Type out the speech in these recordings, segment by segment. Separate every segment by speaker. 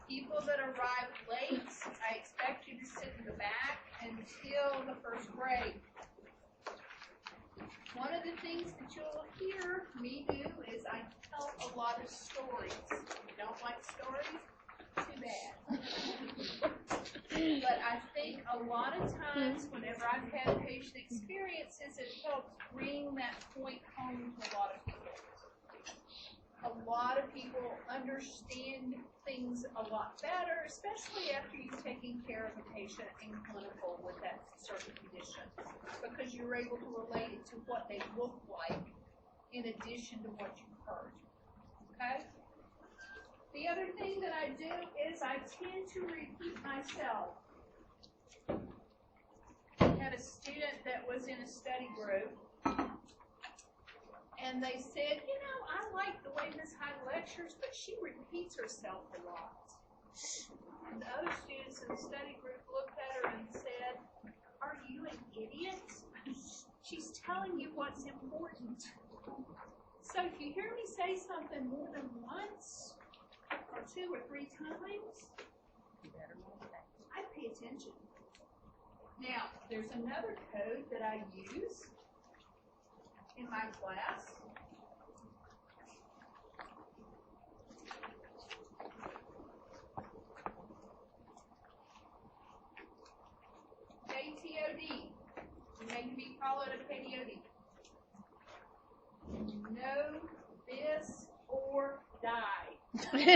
Speaker 1: People that arrive late, I expect you to sit in the back until the first grade. One of the things that you'll hear me do is I tell a lot of stories. If you don't like stories, too bad. But I think a lot of times whenever I've had patient experiences, it helps bring that point home to a lot of people. A lot of people understand things a lot better, especially after you've taken care of a patient in clinical with that certain condition, because you're able to relate it to what they look like in addition to what you've heard. Okay? The other thing that I do is I tend to repeat myself. I had a student that was in a study group, and they said, you know, I like the way Ms. Hyde lectures, but she repeats herself a lot. And the other students in the study group looked at her and said, are you an idiot? She's telling you what's important. So if you hear me say something more than once, or 2 or 3 times, I pay attention. Now, there's another code that I use in my class. KTOD. You may be called a KTOD. Know this or die. Okay?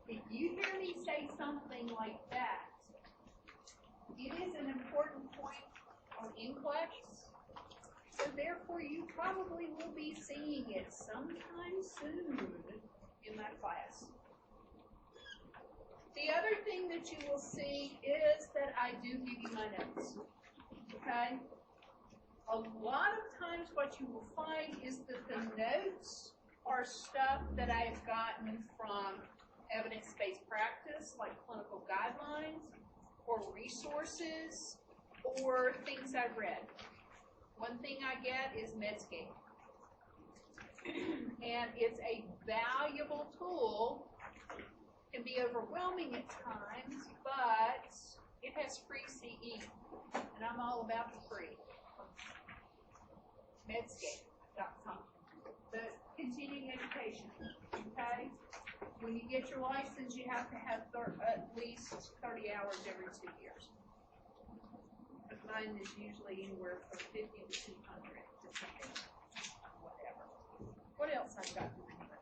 Speaker 1: If you hear me say something like that, it is an important point on NCLEX, so therefore you probably will be seeing it sometime soon in my class. The other thing that you will see is that I do give you my notes. Okay? A lot of times what you will find is that the notes are stuff that I have gotten from evidence-based practice, like clinical guidelines, or resources, or things I've read. One thing I get is Medscape. And it's a valuable tool. It can be overwhelming at times, but it has free CE, and I'm all about the free. Medscape.com. The continuing education, okay? When you get your license, you have to have at least 30 hours every 2 years. But mine is usually anywhere from 50 to 200, depending on whatever. What else I've got to remember?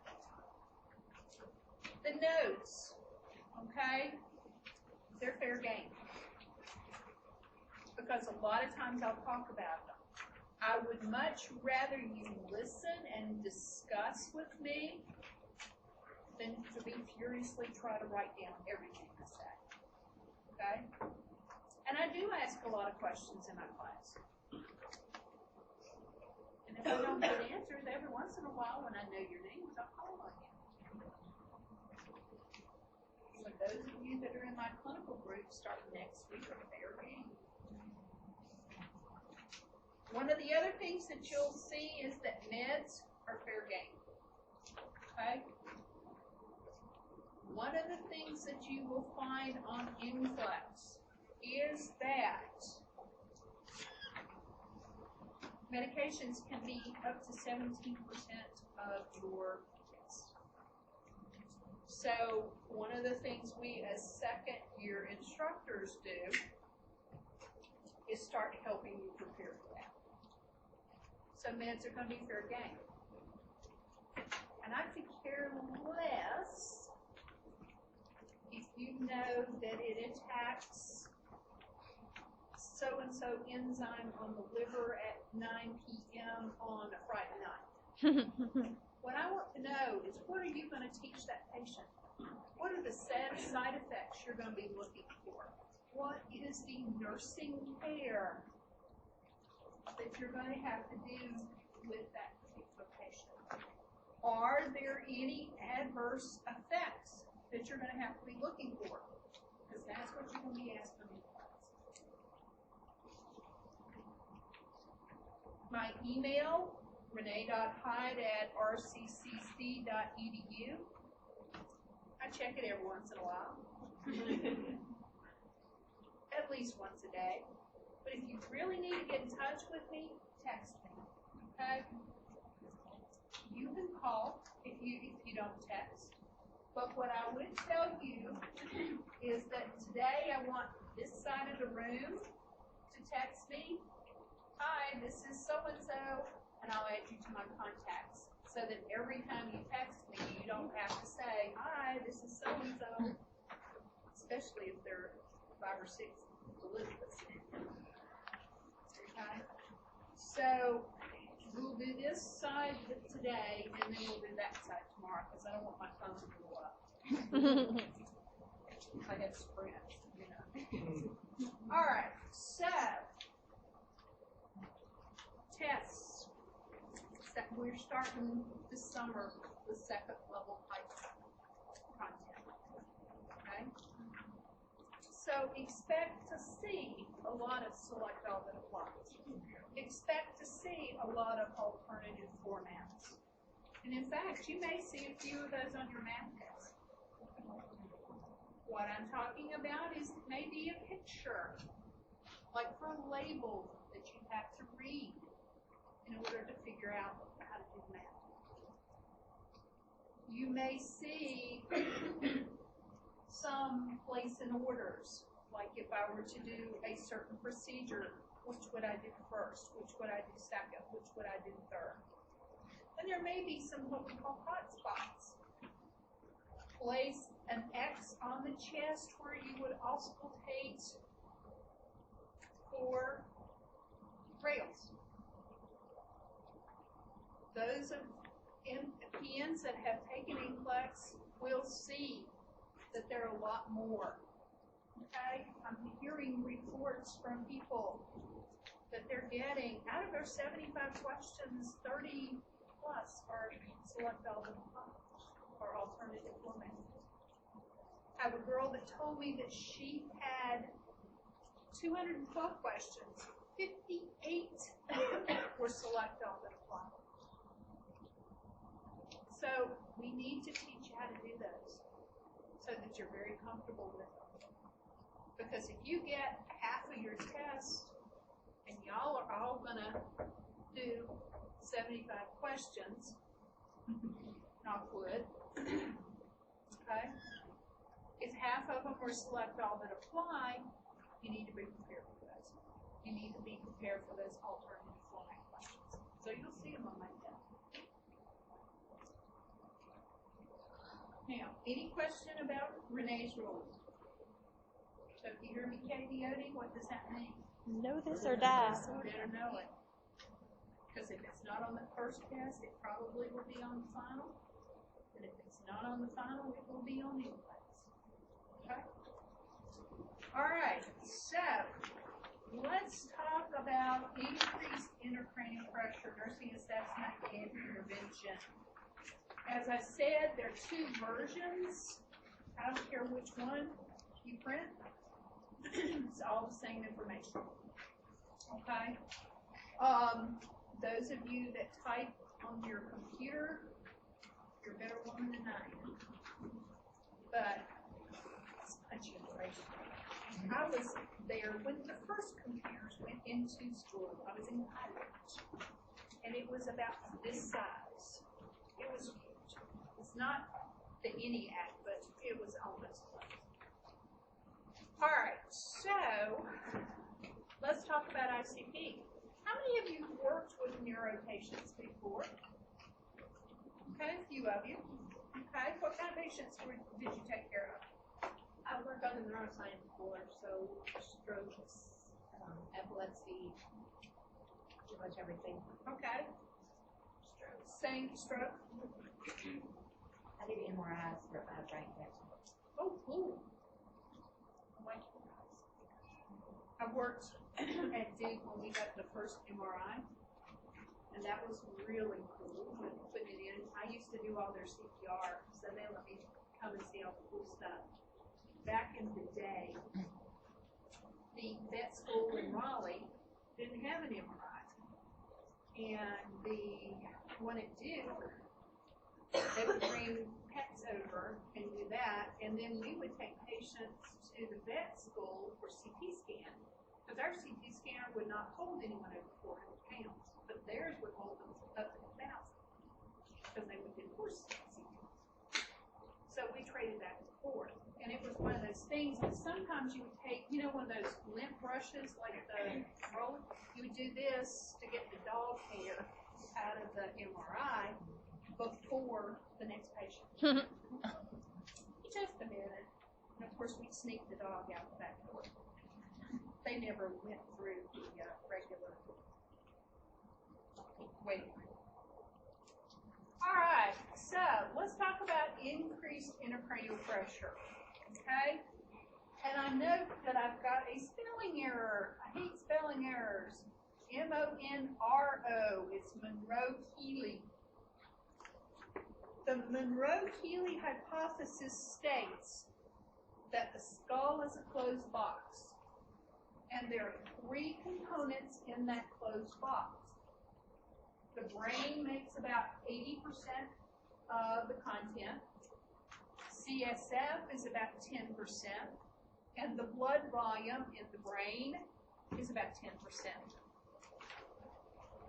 Speaker 1: The notes, okay? They're fair game. Because a lot of times I'll talk about them. I would much rather you listen and discuss with me than to be furiously try to write down everything I say. Okay? And I do ask a lot of questions in my class. And if I don't get answers, every once in a while when I know your names, I'll call on you. So those of you that are in my clinical group starting next week are fair game. One of the other things that you'll see is that meds are fair game. Okay? One of the things that you will find on NCLEX is that medications can be up to 17% of your meds. So one of the things we as second-year instructors do is start helping you prepare for that. So meds are going to be fair game. And I could care less if you know that it attacks so-and-so enzyme on the liver at 9 p.m. on a Friday night. What I want to know is, what are you going to teach that patient? What are the side effects you're going to be looking for? What is the nursing care that you're going to have to do with that particular patient? Are there any adverse effects that you're going to have to be looking for? Because that's what you're going to be asking in class. My email, renee.hyde@rccc.edu. I check it every once in a while. At least once a day. But if you really need to get in touch with me, text me. Okay? You can call if you don't text. But what I would tell you is that today I want this side of the room to text me. Hi, this is so-and-so, and I'll add you to my contacts. So that every time you text me, you don't have to say, hi, this is so-and-so. Especially if there are 5 or 6 Elizabeths in it. Okay? So we'll do this side today, and then we'll do that side tomorrow, because I don't want my phone to blow up. I have sprints, you know. All right, so tests. We're starting this summer with second level type content. Okay? So expect to see a lot of select all that applies. Expect to see a lot of alternative formats. And in fact, you may see a few of those on your math test. What I'm talking about is maybe a picture, like for a label that you have to read in order to figure out how to do math. You may see some place in orders, like if I were to do a certain procedure, which would I do first, which would I do second, which would I do third. And there may be some what we call hot spots. Place an X on the chest where you would auscultate for rails. Those of PNs that have taken NCLEX will see that there are a lot more. Okay? I'm hearing reports from people that they're getting, out of their 75 questions, 30 plus are select all or alternative format. I have a girl that told me that she had 212 questions, 58 were select all that apply. So we need to teach you how to do those so that you're very comfortable with them. Because if you get half of your test and y'all are all gonna do 75 questions, knock wood, okay? If half of them were select all that apply, you need to be prepared for those. You need to be prepared for those alternative format questions. So you'll see them on my test. Now, any question about Renee's rules? So if you hear me KDOD, what does that mean?
Speaker 2: Know this or that.
Speaker 1: You better know it. Because if it's not on the first test, it probably will be on the final. And if it's not on the final, it will be on NCLEX. Okay? All right, so let's talk about increased intracranial pressure, nursing assessment, and intervention. As I said, there are 2 versions. I don't care which one you print. It's all the same information. Okay? Those of you that type on your computer, you're a better woman than I am. But it's much information. I was there when the first computers went into school. I was in college. And it was about this size. It was huge. It's not the ENIAC, but it was almost close. All right, so let's talk about ICP. How many of you worked with neuro patients before? Okay, a few of you. Okay, what kind of patients did you take care of?
Speaker 3: I worked on the neuroscience floor, so strokes, epilepsy, pretty much everything.
Speaker 1: Okay. Same stroke?
Speaker 3: I did MRIs for brain cancer.
Speaker 1: Oh, cool. I worked at Duke when we got the first MRI, and that was really cool when putting it in. I used to do all their CPR, so they let me come and see all the cool stuff. Back in the day, the vet school in Raleigh didn't have an MRI. And the one at Duke, they would bring pets over and do that, and then we would take patients to the vet school for CT scan. Because our CT scanner would not hold anyone over 400 pounds, but theirs would hold them up to 1,000, because they would do horse CT. So we traded back and forth. And it was one of those things that sometimes you would take, you know, one of those lint brushes, like the roll, you would do this to get the dog hair out of the MRI before the next patient. Just a minute. And of course, we'd sneak the dog out the back door. They never went through the regular waiting room. All right, so let's talk about increased intracranial pressure. Okay? And I know that I've got a spelling error. I hate spelling errors. M-O-N-R-O. It's Monroe-Healy. The Monroe-Healy hypothesis states that the skull is a closed box. And there are 3 components in that closed box. The brain makes about 80% of the content. CSF is about 10%, and the blood volume in the brain is about 10%.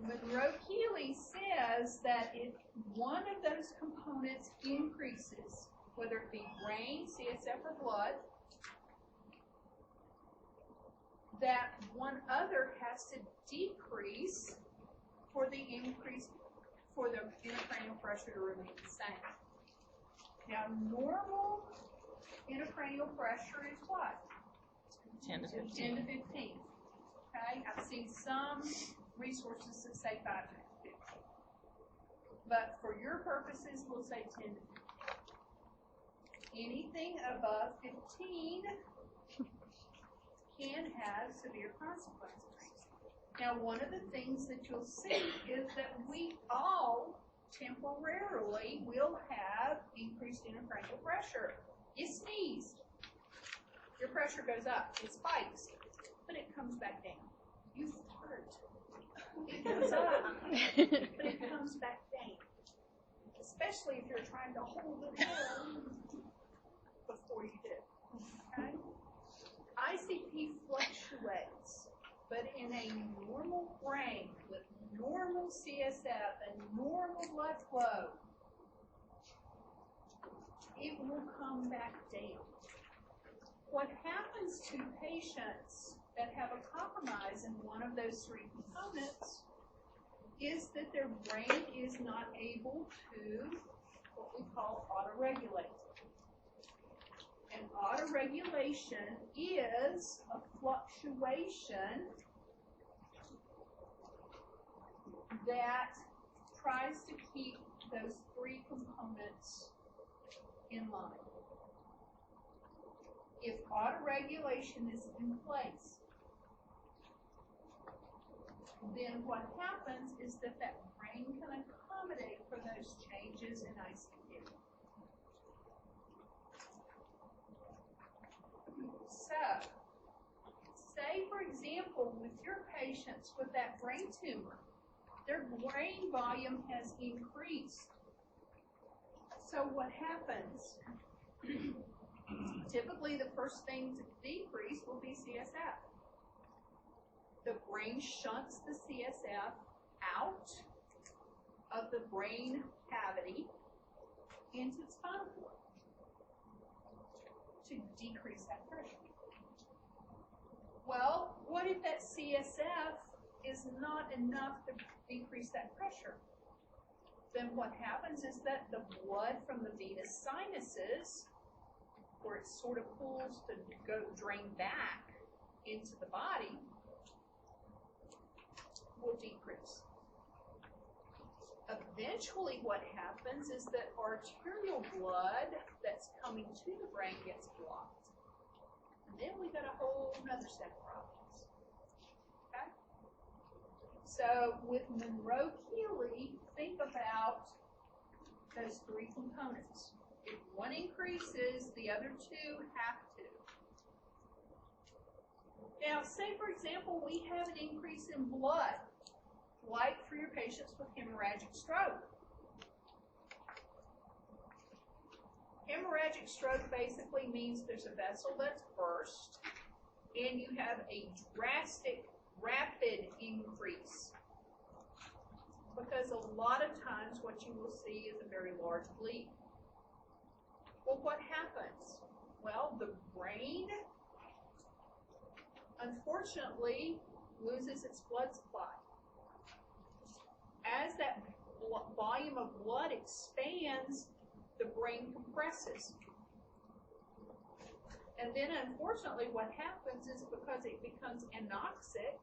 Speaker 1: Monroe-Healy says that if one of those components increases, whether it be brain, CSF, or blood, that one other has to decrease for the increase, for the intracranial pressure to remain the same. Now, normal intracranial pressure is what?
Speaker 2: 10 to 15.
Speaker 1: 10 to 15. Okay, I've seen some resources that say 5 to 15. But for your purposes, we'll say 10 to 15. Anything above 15 can have severe consequences. Now, one of the things that you'll see is that we all temporarily will have increased intracranial pressure. You sneeze, your pressure goes up, it spikes, but it comes back down. You fart, it goes up, but it comes back down. Especially if you're trying to hold it in before you do. Okay? ICP fluctuates, but in a normal brain with normal CSF and normal blood flow, it will come back down. What happens to patients that have a compromise in one of those 3 components is that their brain is not able to what we call autoregulate. And autoregulation is a fluctuation that tries to keep those 3 components in line. If autoregulation is in place, then what happens is that that brain can accommodate for those changes in ICP. So, say for example, with your patients with that brain tumor, their brain volume has increased. So what happens? Typically, the first thing to decrease will be CSF. The brain shunts the CSF out of the brain cavity into the spinal cord to decrease that pressure. Well, what if that CSF is not enough to decrease that pressure? Then what happens is that the blood from the venous sinuses, where it sort of pulls to go drain back into the body, will decrease. Eventually what happens is that arterial blood that's coming to the brain gets blocked. And then we got a whole other set of problems. Okay? So with Monroe-Healy, think about those 3 components. If one increases, the other 2 have to. Now, say for example, we have an increase in blood. like for your patients with hemorrhagic stroke. Hemorrhagic stroke basically means there's a vessel that's burst and you have a drastic, rapid increase. Because a lot of times what you will see is a very large bleed. Well, what happens? Well, the brain, unfortunately, loses its blood supply. As that volume of blood expands, the brain compresses. And then, unfortunately, what happens is because it becomes anoxic,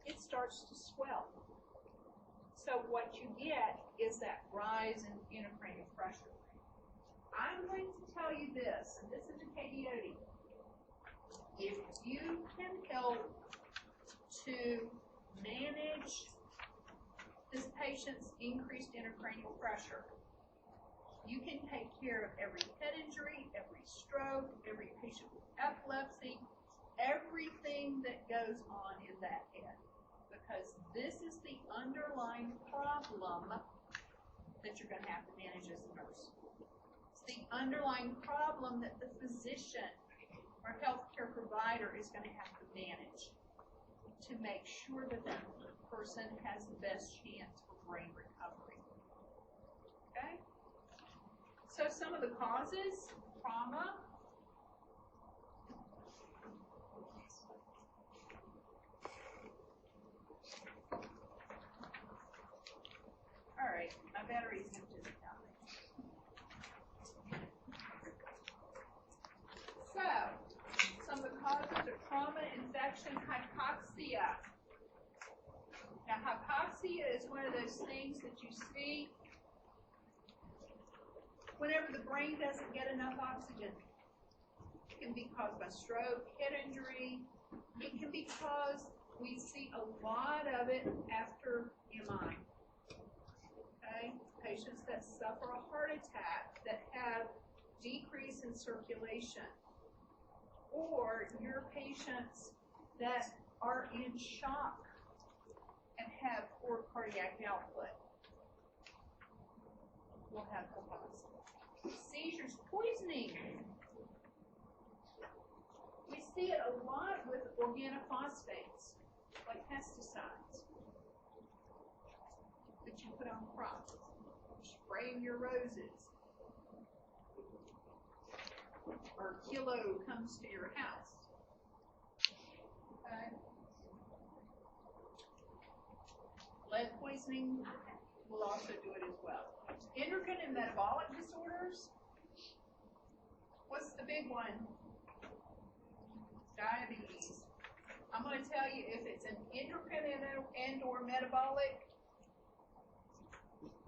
Speaker 1: it starts to swell. So what you get is that rise in intracranial pressure. I'm going to tell you this, and this is a KDOD. If you can help to manage this patient's increased intracranial pressure, you can take care of every head injury, every stroke, every patient with epilepsy, everything that goes on in that head. Because this is the underlying problem that you're going to have to manage as a nurse. It's the underlying problem that the physician or healthcare provider is going to have to manage to make sure that that person has the best chance for brain recovery. Okay? So some of the causes, trauma. All right, my batteries have just died. So, some of the causes are trauma, infection, hypoxia. Now, hypoxia is one of those things that you see whenever the brain doesn't get enough oxygen. It can be caused by stroke, head injury. It can be caused, we see a lot of it after MI. Okay? Patients that suffer a heart attack that have decrease in circulation. Or your patients that are in shock and have poor cardiac output will have hypoxia. Seizures, poisoning. We see it a lot with organophosphates, like pesticides, that you put on crops, spraying your roses, or a kilo comes to your house. Okay. Lead poisoning will also do it as well. Endocrine and metabolic disorders. What's the big one? Diabetes. I'm going to tell you, if it's an endocrine and or metabolic,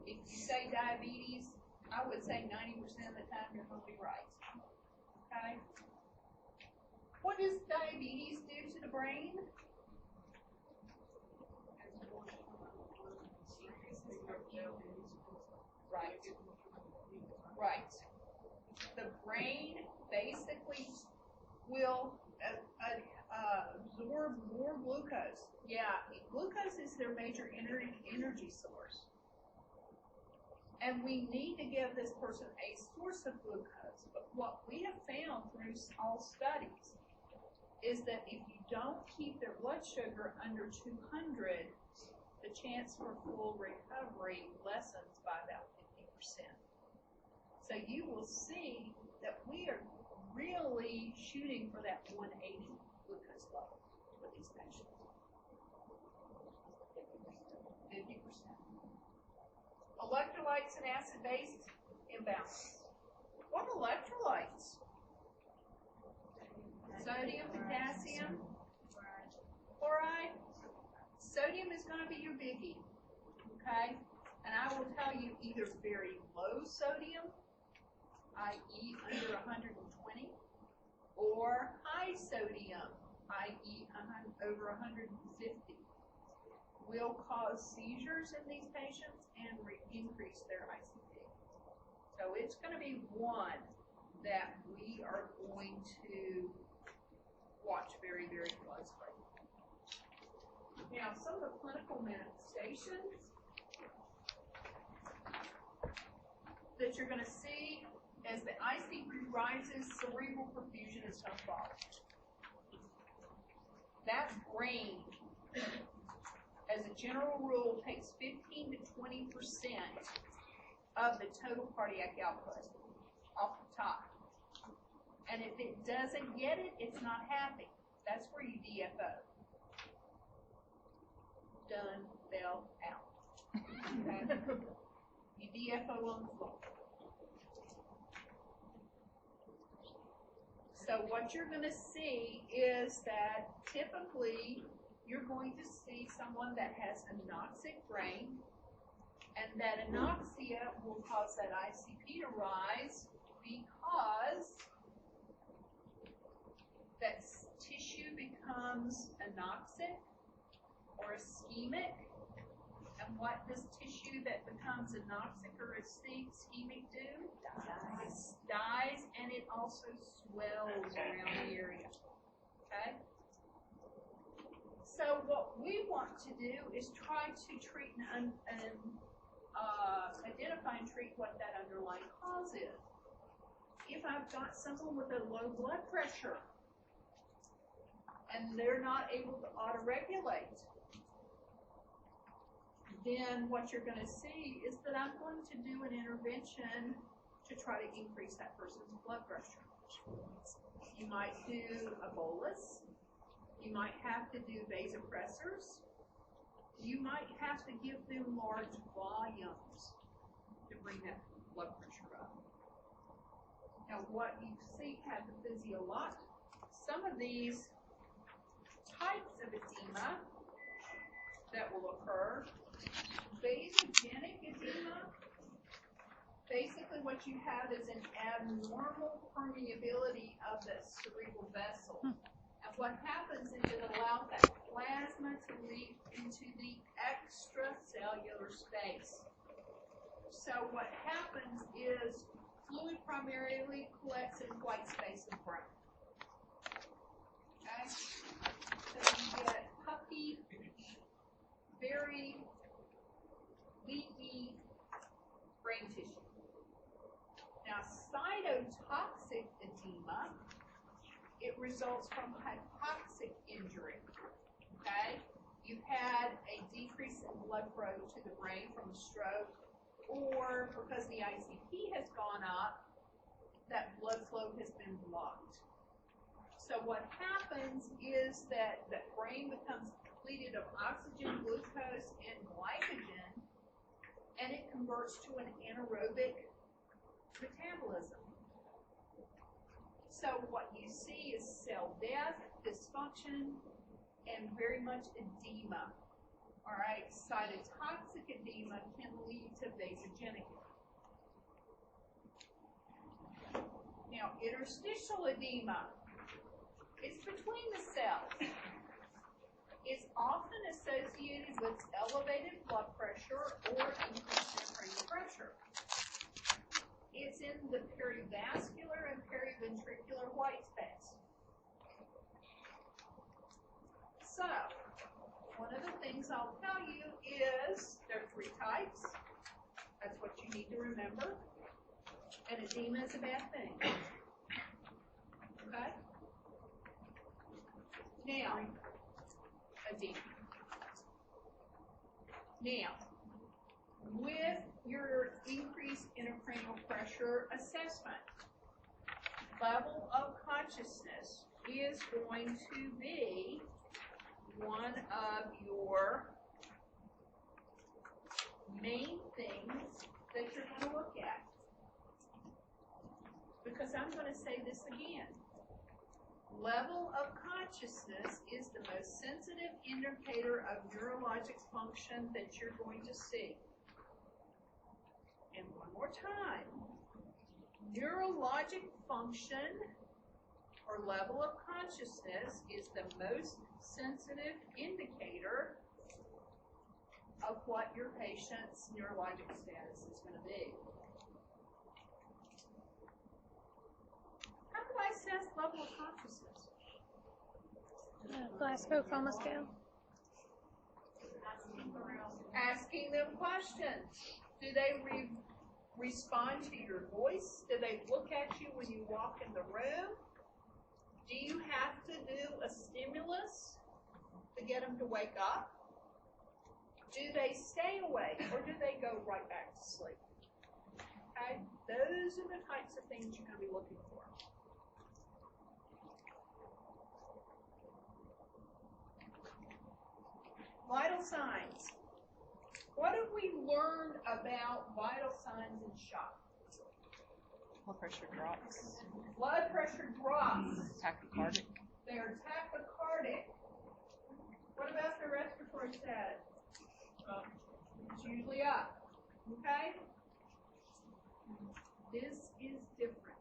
Speaker 1: if you say diabetes, I would say 90% of the time you're going to be right. Okay? What does diabetes do to the brain? Right. Right. The brain basically will absorb more glucose. Yeah, glucose is their major energy source. And we need to give this person a source of glucose. But what we have found through all studies is that if you don't keep their blood sugar under 200, the chance for full recovery lessens by about 50%. So you will see that we are really shooting for that 180 glucose level with these patients. 50%. Electrolytes and acid-base imbalance. What electrolytes? Sodium, potassium, chloride. Sodium is going to be your biggie, okay? And I will tell you either very low sodium, i.e. under 120, or high sodium, i.e. over 150, will cause seizures in these patients and increase their ICP. So it's going to be one that we are going to watch very, very closely. Now, some of the clinical manifestations that you're going to see as the ICP rises, cerebral perfusion is going to fall. That brain, as a general rule, takes 15 to 20% of the total cardiac output off the top. And if it doesn't get it, it's not happy. That's where you DFO. Done, fell out. Okay? You DFO on the floor. So what you're going to see is that typically you're going to see someone that has anoxic brain, and that anoxia will cause that ICP to rise because that tissue becomes anoxic or ischemic. And what does tissue that becomes anoxic or ischemic do? It dies, and it also swells around the area. Okay? So what we want to do is try to treat and identify and treat what that underlying cause is. If I've got someone with a low blood pressure and they're not able to auto-regulate, then what you're going to see is that I'm going to do an intervention to try to increase that person's blood pressure. You might do a bolus. You might have to do vasopressors. You might have to give them large volumes to bring that blood pressure up. Now, what you see pathophysiologic, some of these types of edema that will occur, vasogenic edema, basically what you have is an abnormal permeability of the cerebral vessel. And what happens is it allows that plasma to leak into the extracellular space. So what happens is fluid primarily collects in white space of brain. Okay? So you get puffy, very leaky brain tissue. Now, cytotoxic edema, it results from hypoxic injury. Okay? You've had a decrease in blood flow to the brain from a stroke, or because the ICP has gone up, that blood flow has been blocked. So what happens is that the brain becomes depleted of oxygen, glucose, and glycogen, and it converts to an anaerobic metabolism. So what you see is cell death, dysfunction, and very much edema. All right, cytotoxic edema can lead to vasogenic edema. Now, interstitial edema is between the cells. It's often associated with elevated blood pressure or increased intracranial pressure. It's in the perivascular and periventricular white space. So, one of the things I'll tell you is there are 3 types. That's what you need to remember. And edema is a bad thing. Okay? Now, edema. Now, with your increased intracranial pressure assessment, level of consciousness is going to be one of your main things that you're going to look at. Because I'm going to say this again. Level of consciousness is the most sensitive indicator of neurologic function that you're going to see. And one more time. Neurologic function or level of consciousness is the most sensitive indicator of what your patient's neurologic status is going to be. How do I assess level of consciousness?
Speaker 4: Glasgow Coma Scale.
Speaker 1: Asking them questions. Do they respond to your voice? Do they look at you when you walk in the room? Do you have to do a stimulus to get them to wake up? Do they stay awake or do they go right back to sleep? Okay? Those are the types of things you're going to be looking for. Vital signs. What have we learned about vital signs in shock?
Speaker 2: Blood pressure drops.
Speaker 1: Blood pressure drops.
Speaker 2: Tachycardic.
Speaker 1: They're tachycardic. What about their respiratory status? It's usually up. Okay? This is different.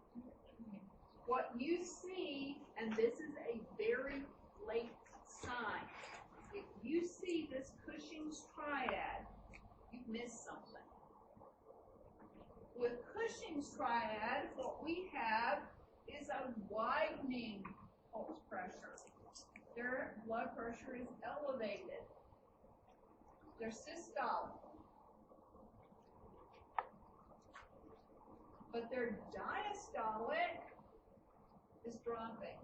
Speaker 1: What you see, and this is a very late sign. If you see this Cushing's triad, you've missed something. With Cushing's triad, what we have is a widening pulse pressure. Their blood pressure is elevated. Their systolic. But their diastolic is dropping.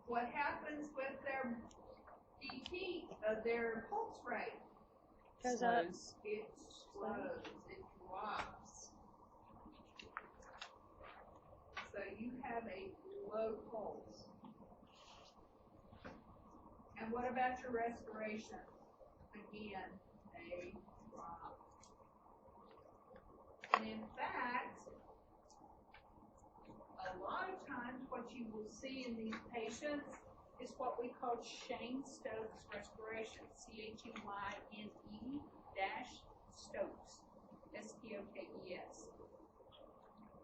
Speaker 1: What happens with their BP, their pulse rate?
Speaker 2: Goes up.
Speaker 1: It slows, it drops. So you have a low pulse. And what about your respiration? Again, a drop. And in fact, a lot of times what you will see in these patients is what we call Cheyne-Stokes respiration, Cheyne-Stokes, S-T-O-K-E-S.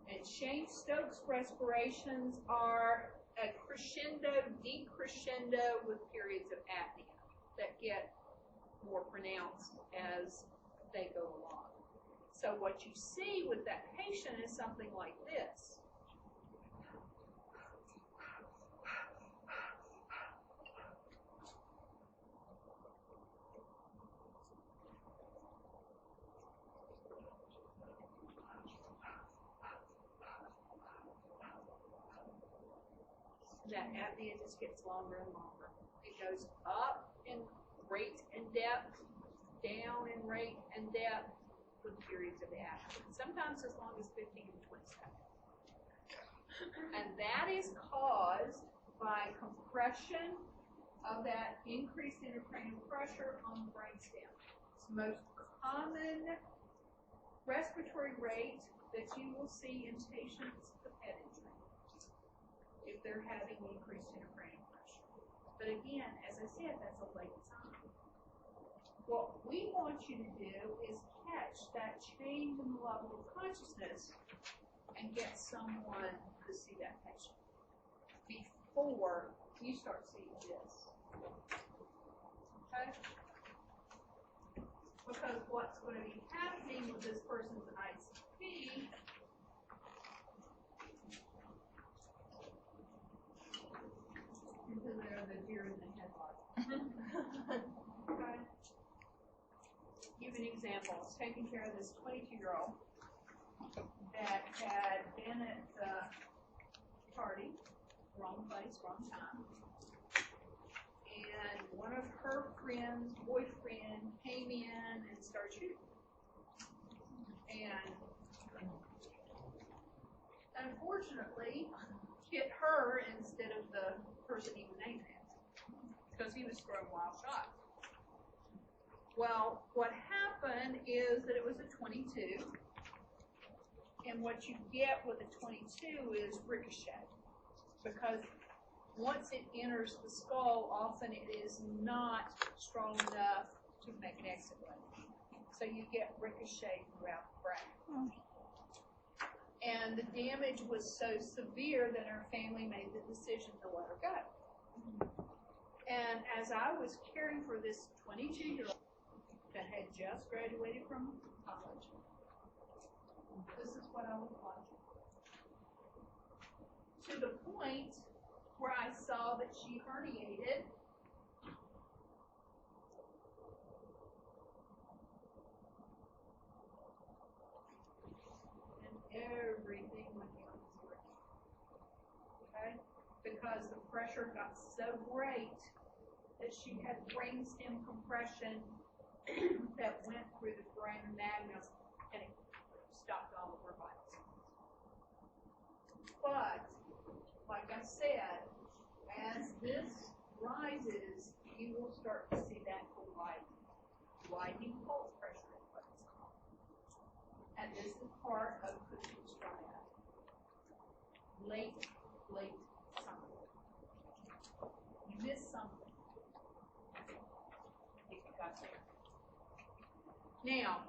Speaker 1: And Cheyne-Stokes respirations are a crescendo, decrescendo with periods of apnea that get more pronounced as they go along. So what you see with that patient is something like this. That apnea just gets longer and longer. It goes up in rate and depth, down in rate and depth with periods of apnea. Sometimes as long as 15 to 20 seconds. And that is caused by compression of that increased intracranial pressure on the brainstem. It's the most common respiratory rate that you will see in patients with pedantry if they're having increased intracranial pressure. But again, as I said, that's a late sign. What we want you to do is catch that change in the level of consciousness and get someone to see that patient before you start seeing this. Okay? Because what's going to be happening with this person's ICP they're the deer in the headlights. Okay. Give an example. I was taking care of this 22-year-old that had been at the party, wrong place, wrong time. And one of her friends' boyfriend came in and started shooting. And unfortunately, hit her instead of the person he was aiming at, because he was throwing wild shots. Well, what happened is that it was a 22, and what you get with a 22 is ricochet, because once it enters the skull, often it is not strong enough to make an exit way. So you get ricochet throughout the brain. And the damage was so severe that her family made the decision to let her go. And as I was caring for this 22-year-old that had just graduated from college, This is what I was watching. To the point where I saw that she herniated. And everything went down this way. Okay? Because the pressure got so great that she had brainstem compression that went through the foramen magnum and it stopped all of her vitals. But, like I said, as this rises, you will start to see that widening pulse pressure is what it's called. And this is part of Cushing's triad. Late summer. You missed something. If you got there. Now,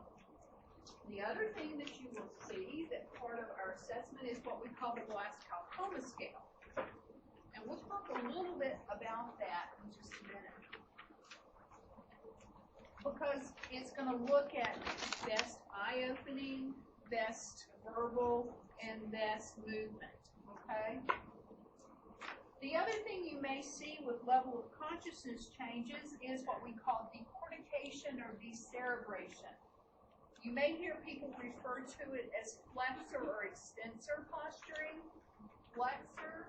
Speaker 1: the other thing that you will see that part of our assessment is what we call the Glasgow scale. And we'll talk a little bit about that in just a minute. Because it's going to look at best eye opening, best verbal, and best movement. Okay? The other thing you may see with level of consciousness changes is what we call decortication or decerebration. You may hear people refer to it as flexor or extensor posturing. Flexor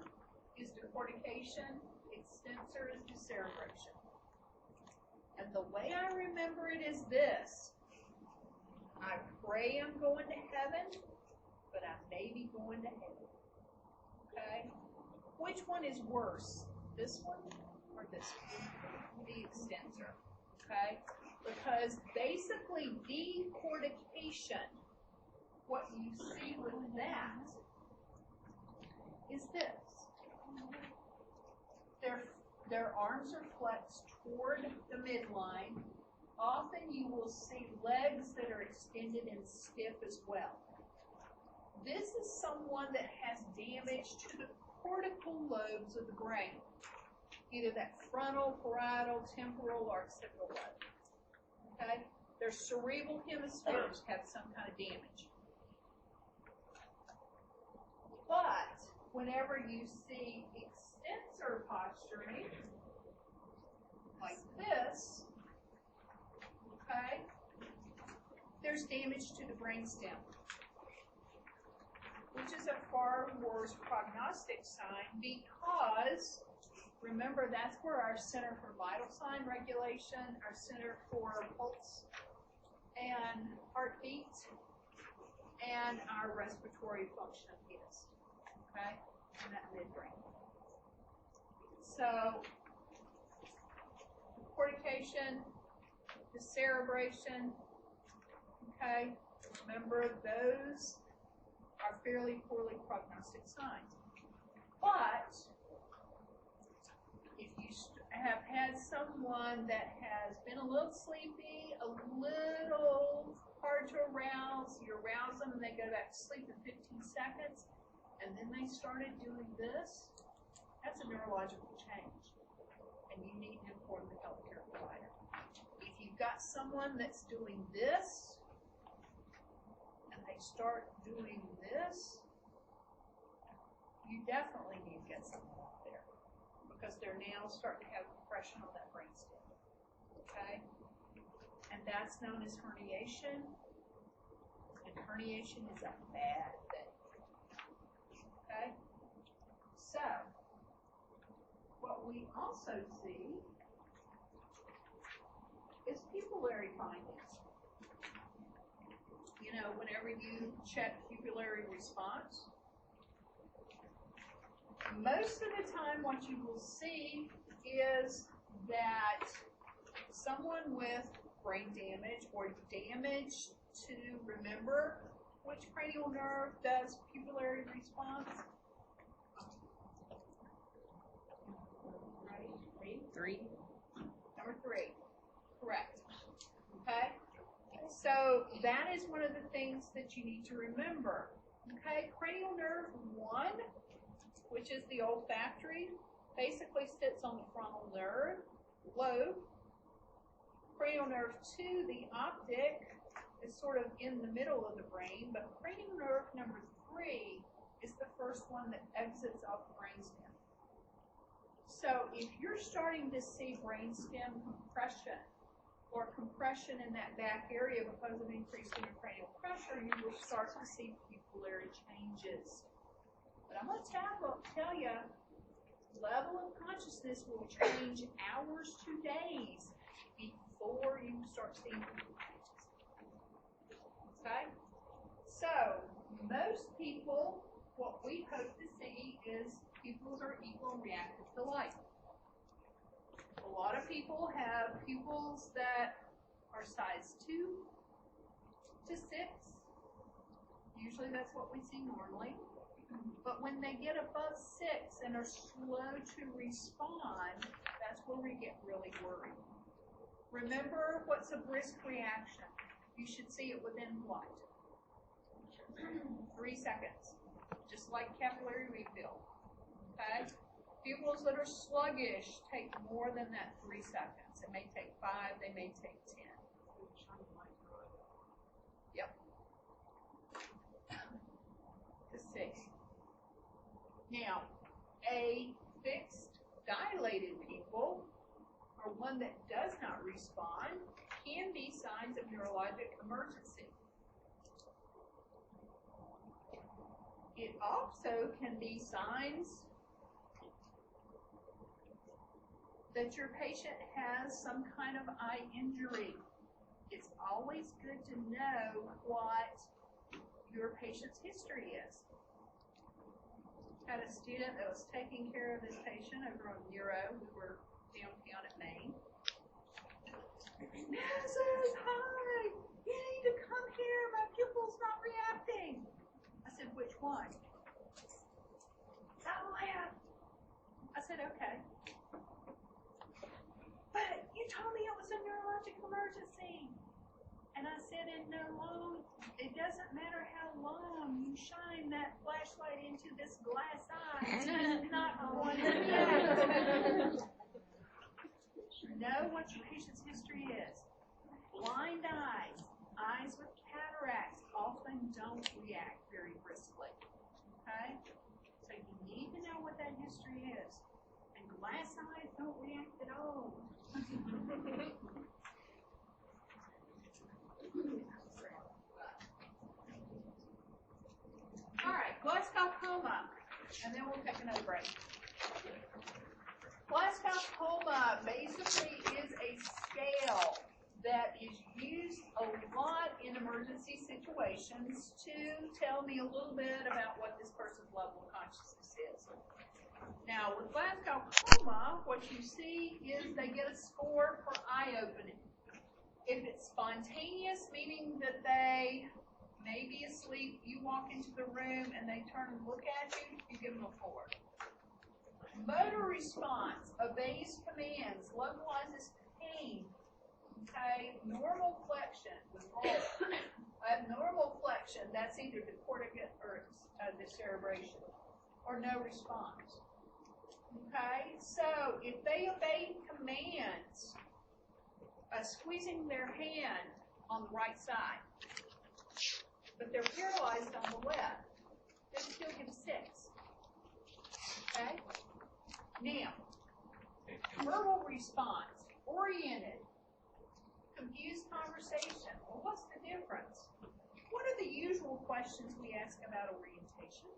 Speaker 1: is decortication, extensor is decerebration. And the way I remember it is this. I pray I'm going to heaven, but I may be going to hell. Okay? Which one is worse? This one or this one? The extensor. Okay? Because basically decortication, what you see with that is this. Their arms are flexed toward the midline. Often you will see legs that are extended and stiff as well. This is someone that has damage to the cortical lobes of the brain, either that frontal, parietal, temporal, or occipital lobe. Okay? Their cerebral hemispheres have some kind of damage. But whenever you see extensor posturing, like this, okay, there's damage to the brainstem, which is a far worse prognostic sign because, remember, that's where our Center for Vital Sign Regulation, our Center for Pulse and Heartbeat, and our respiratory function is, okay, in that midbrain. So, decortication, decerebration, okay, remember those are fairly poorly prognostic signs. But if you have had someone that has been a little sleepy, a little hard to arouse, you arouse them and they go back to sleep in 15 seconds, and then they started doing this, that's a neurological change. And you need to inform the healthcare provider. If you've got someone that's doing this, and they start doing this, you definitely need to get someone out there because they're now starting to have compression on that brainstem. Okay? And that's known as herniation. And herniation is a bad thing. Okay? So, what we also see is pupillary findings. You know, whenever you check pupillary response, most of the time what you will see is that someone with brain damage or damage to, remember, which cranial nerve does pupillary response?
Speaker 2: Three.
Speaker 1: Number 3. Correct. Okay? So that is one of the things that you need to remember. Okay? Cranial nerve 1, which is the olfactory, basically sits on the frontal nerve lobe. Cranial nerve 2, the optic, is sort of in the middle of the brain, but cranial nerve number 3 is the first one that exits off the brainstem. So if you're starting to see brainstem compression or compression in that back area because of increasing your cranial pressure, you will start to see pupillary changes. But I'm going to tell you, level of consciousness will change hours to days before you start seeing pupil changes. Okay? So, most people, what we hope to see is pupils are equal and reactive to light. A lot of people have pupils that are size 2 to 6. Usually that's what we see normally. But when they get above 6 and are slow to respond, that's where we get really worried. Remember, what's a brisk reaction? You should see it within what? 3 seconds. Just like capillary refill. Okay? Pupils that are sluggish take more than that 3 seconds. It may take 5, they may take 10. Yep. To 6. Now, a fixed, dilated pupil, or one that does not respond, can be signs of neurologic emergency. It also can be signs that your patient has some kind of eye injury. It's always good to know what your patient's history is. Had a student that was taking care of this patient over on Neuro. We were downtown at Maine. Mrs. Hyde, you need to come here. My pupil's not reacting. I said, which one? That left. I said, okay. But you told me it was a neurologic emergency. And I said, it doesn't matter how long you shine that flashlight into this glass eye, it's not going to react. Know what your patient's history is. Blind eyes, eyes with cataracts often don't react very briskly. Okay? So you need to know what that history is. And glass eyes don't react at all. All right, glaucoma, and then we'll take another break. Glaucoma basically is a scale that is used a lot in emergency situations to tell me a little bit about what this person's level of consciousness is. Now, with glaucoma, what you see is they get a score for eye opening. If it's spontaneous, meaning that they may be asleep, you walk into the room and they turn and look at you, you give them a 4. Motor response, obeys commands, localizes pain. Okay, normal flexion, abnormal flexion, that's either the cortical or the cerebration, or no response. Okay, so if they obey commands, squeezing their hand on the right side, but they're paralyzed on the left, they still give 6. Okay? Now, verbal response, oriented, confused conversation. Well, what's the difference? What are the usual questions we ask about orientation?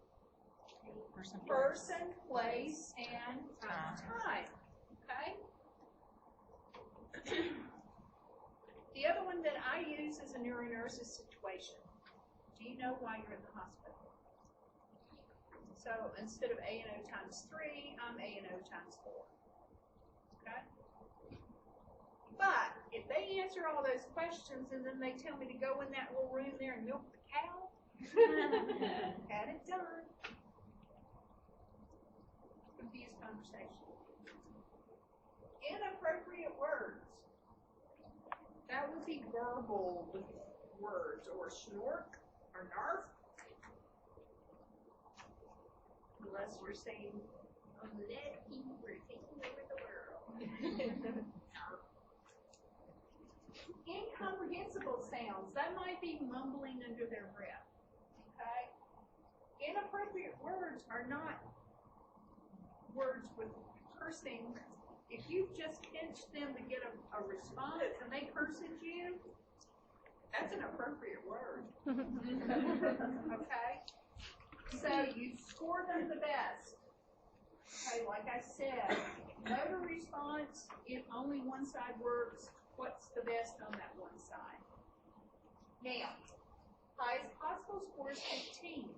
Speaker 1: Person, place, and time. Okay? The other one that I use is a neuronurse's situation. Do you know why you're in the hospital? So instead of A and O times 3, I'm A and O times 4. Okay? But if they answer all those questions and then they tell me to go in that little room there and milk the cow, had it done. Confused conversation. Inappropriate words. That would be verbal words, or snort, or narf. Unless you're saying, let people, we're taking over the world. Incomprehensible sounds, that might be mumbling under their breath, okay? Inappropriate words are not words with cursing. If you just pinch them to get a response and they curse at you, that's an appropriate word, okay? So you score them the best. Okay, like I said, motor response, if only one side works, what's the best on that one side? Now, highest possible score is 15.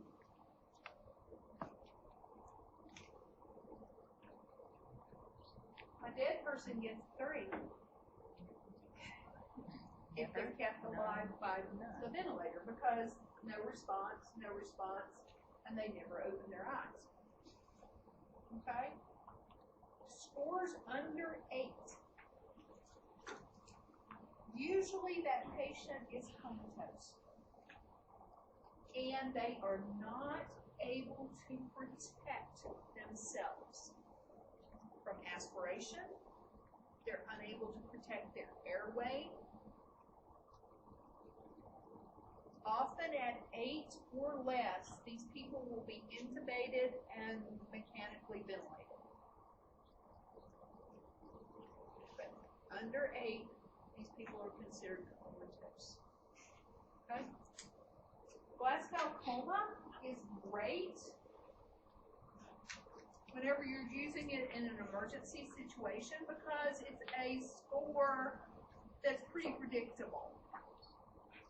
Speaker 1: A dead person gets 3 if they're kept alive by the ventilator, because no response, and they never open their eyes. Okay? Scores under 8. Usually that patient is comatose, and they are not able to protect themselves from aspiration. They're unable to protect their airway. Often at 8 or less, these people will be intubated and mechanically ventilated. But under 8, these people are considered comatose. Okay? Glasgow coma is great whenever you're using it in an emergency situation because it's a score that's pretty predictable.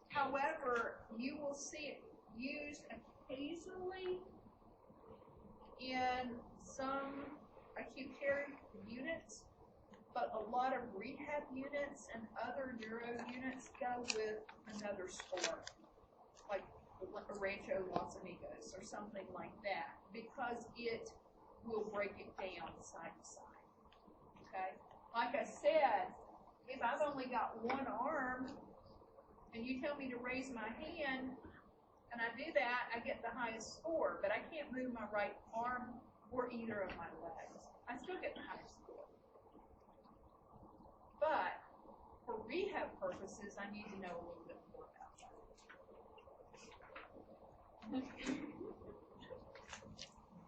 Speaker 1: However, you will see it used occasionally in some acute care units, but a lot of rehab units and other neuro units go with another score, like Rancho Los Amigos or something like that, because it will break it down side to side. Okay? Like I said, if I've only got one arm, and you tell me to raise my hand, and I do that, I get the highest score, but I can't move my right arm or either of my legs. I still get the highest score. But for rehab purposes, I need to know a little bit more about that.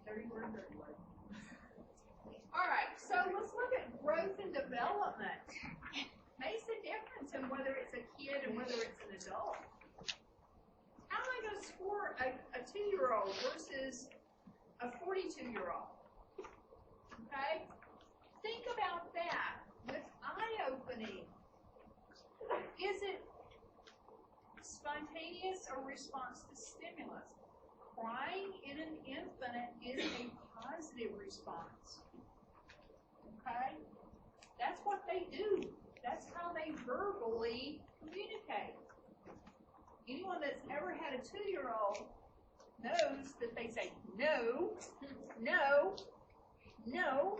Speaker 1: Dirty word. All right, so let's look at growth and development. Makes a difference in whether it's a kid and whether it's an adult. How am I going to score a 2-year-old versus a 42-year-old? Okay? Think about that with eye opening. Is it spontaneous or response to stimulus? Crying in an infant is a positive response. Okay? That's what they do. That's how they verbally communicate. Anyone that's ever had a 2-year-old knows that they say no, no, no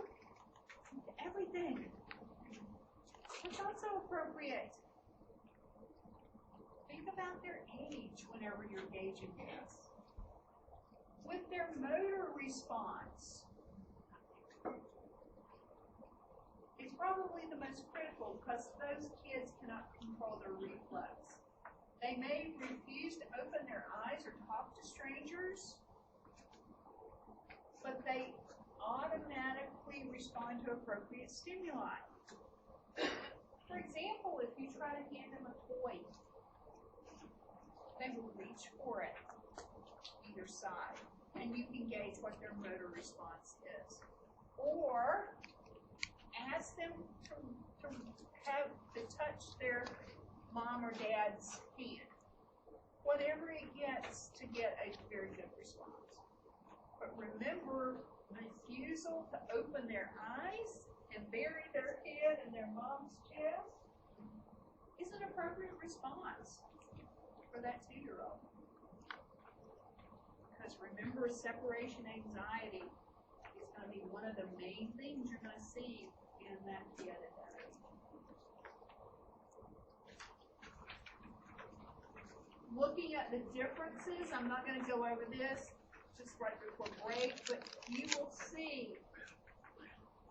Speaker 1: to everything. It's also appropriate. Think about their age whenever you're gauging this. With their motor response, it's probably the most critical because those kids cannot control their reflex. They may refuse to open their eyes or talk to strangers, but they automatically respond to appropriate stimuli. For example, if you try to hand them a toy, they will reach for it, either side, and you can gauge what their motor response is. Or ask them to touch their mom or dad's hand. Whatever it gets to get a very good response. But remember, refusal to open their eyes and bury their head in their mom's chest is an appropriate response for that 2-year-old. Because remember, separation anxiety is going to be one of the main things you're going to see in that kid at that age. Looking at the differences, I'm not going to go over this just right before break, but you will see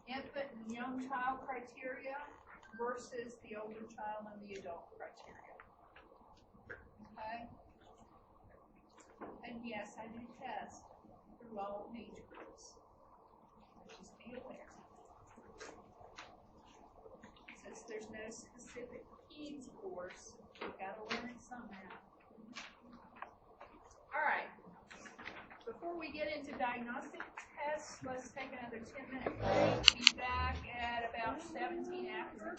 Speaker 1: infant and young child criteria versus the older child and the adult criteria. Okay? And yes, I do test through all age groups. Just be aware. Since there's no specific PEDS course, you've got to learn it somehow. Alright. Before we get into diagnostic tests, let's take another 10-minute break. Be back at about 17 after.